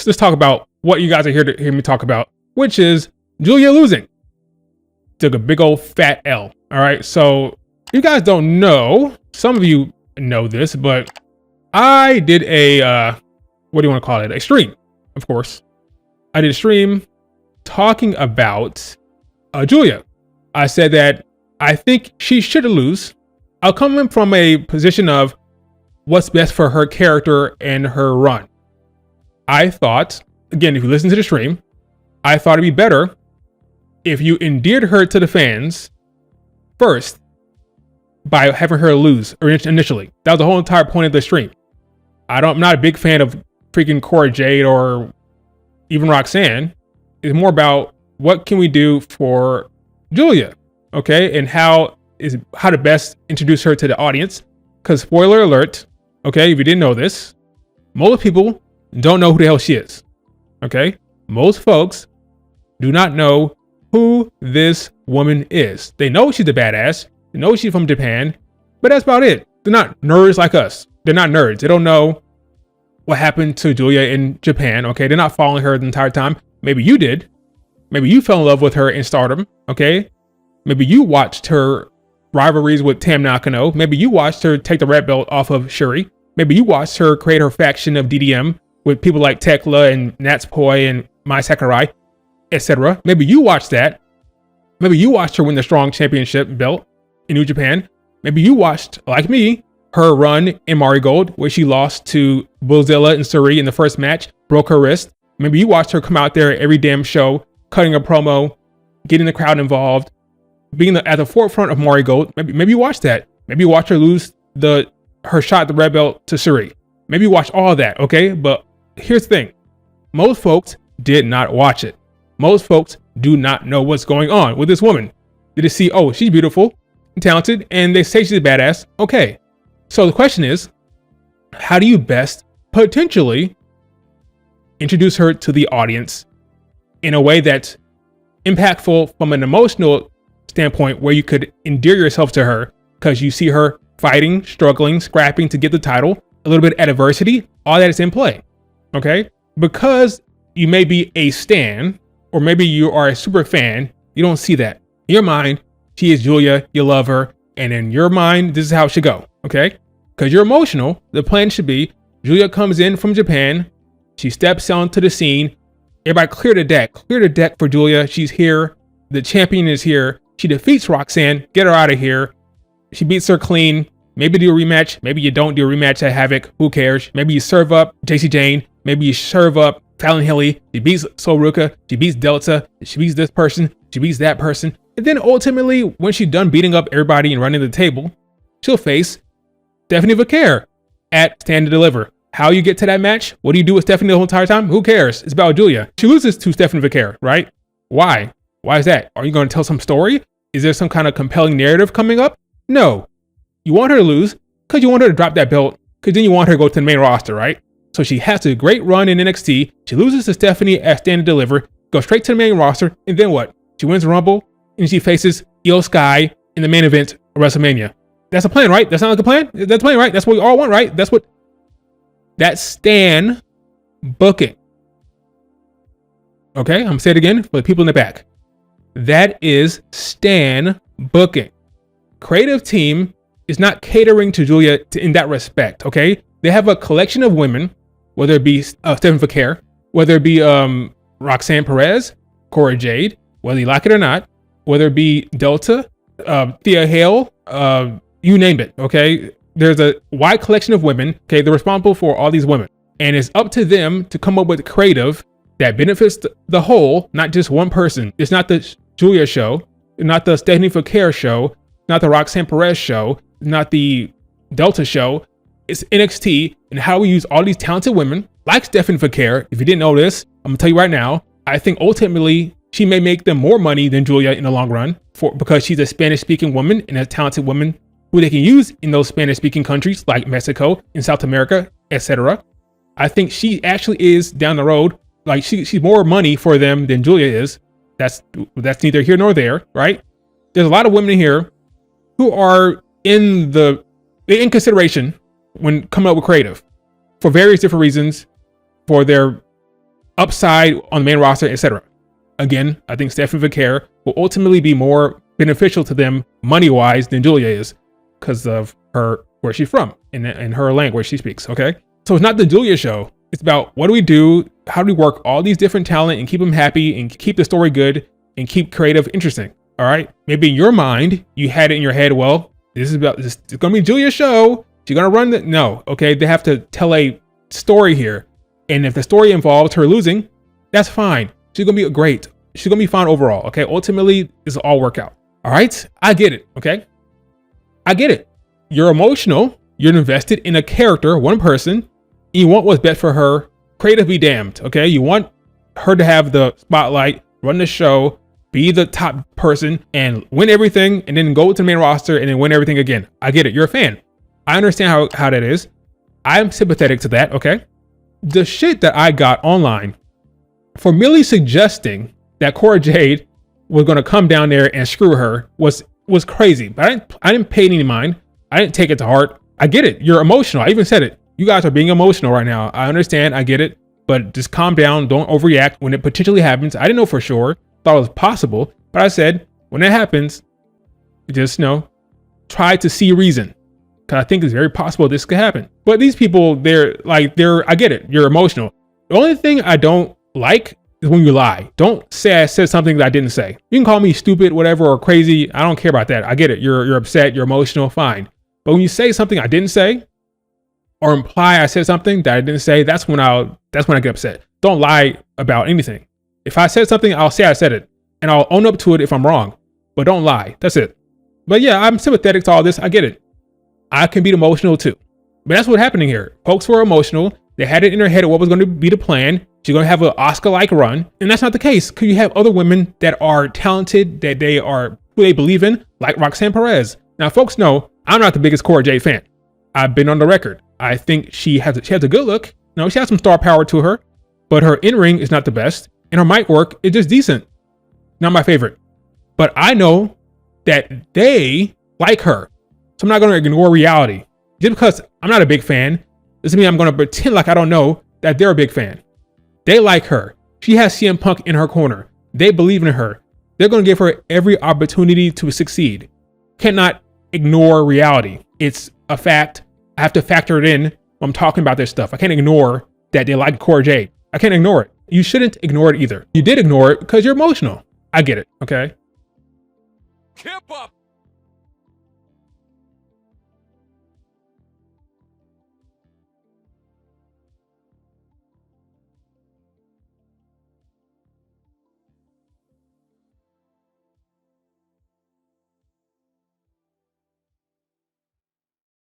Let's talk about what you guys are here to hear me talk about, which is Giulia losing. Took a big old fat L. All right. So you guys don't know, some of you know this, but I did a, what do you want to call it? A stream, of course. I did a stream talking about Giulia. I said that I think she should lose. I'll come in from a position of what's best for her character and her run. I thought, again, if you listen to the stream, I thought it'd be better if you endeared her to the fans first by having her lose initially. That was the whole entire point of the stream. I'm not a big fan of freaking Cora Jade or even Roxanne. It's more about what can we do for Giulia, okay? And how to best introduce her to the audience. Because spoiler alert, okay, if you didn't know this, most people don't know who the hell she is, okay? Most folks do not know who this woman is. They know she's a badass. They know she's from Japan, but that's about it. They're not nerds like us. They're not nerds. They don't know what happened to Giulia in Japan, okay? They're not following her the entire time. Maybe you did. Maybe you fell in love with her in Stardom, okay? Maybe you watched her rivalries with Tam Nakano. Maybe you watched her take the red belt off of Shuri. Maybe you watched her create her faction of DDM with people like Tekla and Natsupoi and Mai Sakurai, etc. Maybe you watched that. Maybe you watched her win the Strong Championship belt in New Japan. Maybe you watched, like me, her run in Marigold, where she lost to Bullzilla and Suri in the first match, broke her wrist. Maybe you watched her come out there every damn show, cutting a promo, getting the crowd involved, being at the forefront of Marigold. Maybe you watched that. Maybe you watched her lose her shot at the red belt to Suri. Maybe you watched all of that, okay? But here's the thing. Most folks did not watch it. Most folks do not know what's going on with this woman. They just see, oh, she's beautiful and talented, and they say she's a badass. Okay. So the question is, how do you best potentially introduce her to the audience in a way that's impactful from an emotional standpoint, where you could endear yourself to her because you see her fighting, struggling, scrapping to get the title, a little bit of adversity, all that is in play, okay? Because you may be a stan, or maybe you are a super fan, you don't see that. In your mind, she is Giulia, you love her, and in your mind, this is how it should go, okay? Because you're emotional, the plan should be, Giulia comes in from Japan, she steps onto the scene, everybody clear the deck for Giulia, she's here, the champion is here, she defeats Roxanne, get her out of here, she beats her clean, maybe do a rematch, maybe you don't do a rematch at Havoc, who cares, maybe you serve up JC Jane, maybe you serve up Fallon Hilly, she beats Sol Ruka, she beats Delta, she beats this person, she beats that person, and then ultimately, when she's done beating up everybody and running the table, she'll face Stephanie Vaquer at Stand and Deliver. How you get to that match? What do you do with Stephanie the whole entire time? Who cares? It's about Giulia. She loses to Stephanie Vaquer, right? Why? Why is that? Are you going to tell some story? Is there some kind of compelling narrative coming up? No. You want her to lose because you want her to drop that belt, because then you want her to go to the main roster, right? So she has a great run in NXT. She loses to Stephanie at Stand and Deliver, goes straight to the main roster, and then what? She wins the Rumble, and she faces Io Sky in the main event of WrestleMania. That's a plan, right? That's not like a plan? That's a plan, right? That's what we all want, right? That's Stan booking. Okay, I'm gonna say it again for the people in the back. That is Stan booking. Creative team is not catering to Giulia in that respect, okay? They have a collection of women, whether it be Stephanie Vaquer, whether it be Roxanne Perez, Cora Jade, whether you like it or not, whether it be Delta, Thea Hale, you name it, okay? There's a wide collection of women, okay? They're responsible for all these women. And it's up to them to come up with creative that benefits the whole, not just one person. It's not the Giulia show, not the Stephanie Vaquer show, not the Roxanne Perez show, not the Delta show. It's NXT, and how we use all these talented women, like Stephanie Vaquer. If you didn't know this, I'm gonna tell you right now, I think ultimately she may make them more money than Giulia in the long run because she's a Spanish-speaking woman and a talented woman who they can use in those Spanish-speaking countries like Mexico and South America, etc. I think she actually is down the road, like she's more money for them than Giulia is. That's neither here nor there, right? There's a lot of women here who are in consideration when coming up with creative for various different reasons. for their upside on the main roster, etc. Again, I think Stephanie Vicaire will ultimately be more beneficial to them money-wise than Giulia is because of her where she's from and her language she speaks. Okay, so it's not the Giulia show. It's about what do we do, how do we work all these different talent and keep them happy and keep the story good and keep creative interesting. All right, maybe in your mind you had it in your head, well, this is about this. It's gonna be Giulia's show. She's gonna run the no. Okay, they have to tell a story here, and if the story involves her losing, that's fine. She's gonna be great. She's gonna be fine overall. Okay, ultimately, this will all work out. All right, I get it. Okay, I get it. You're emotional. You're invested in a character, one person. You want what's best for her. Creative be damned. Okay, you want her to have the spotlight, run the show, be the top person, and win everything, and then go to the main roster and then win everything again. I get it. You're a fan. I understand how that is. I'm sympathetic to that. Okay, the shit that I got online for merely suggesting that Cora Jade was going to come down there and screw her was crazy. But I didn't pay any mind. I didn't take it to heart. I get it. You're emotional. I even said it. You guys are being emotional right now. I understand. I get it. But just calm down. Don't overreact when it potentially happens. I didn't know for sure. Thought it was possible. But I said, when it happens, just try to see reason. Because I think it's very possible this could happen. But these people, I get it. You're emotional. The only thing I don't like is when you lie. Don't say I said something that I didn't say. You can call me stupid, whatever, or crazy. I don't care about that. I get it. You're upset. You're emotional. Fine. But when you say something I didn't say, or imply I said something that I didn't say, that's when I get upset. Don't lie about anything. If I said something, I'll say I said it, and I'll own up to it if I'm wrong. But don't lie. That's it. But yeah, I'm sympathetic to all this. I get it. I can be emotional too. But that's what's happening here. Folks were emotional. They had it in their head of what was going to be the plan. She's going to have an Oscar-like run. And that's not the case. Because you have other women that are talented, that who they believe in, like Roxanne Perez. Now, folks know I'm not the biggest Cora Jade fan. I've been on the record. I think she has a good look. She has some star power to her, but her in-ring is not the best. And her mic work is just decent. Not my favorite. But I know that they like her. So I'm not going to ignore reality. Just because I'm not a big fan doesn't mean I'm going to pretend like I don't know that they're a big fan. They like her. She has CM Punk in her corner. They believe in her. They're going to give her every opportunity to succeed. Cannot ignore reality. It's a fact. I have to factor it in when I'm talking about this stuff. I can't ignore that they like Cora Jade. I can't ignore it. You shouldn't ignore it either. You did ignore it because you're emotional. I get it. Okay. Keep up.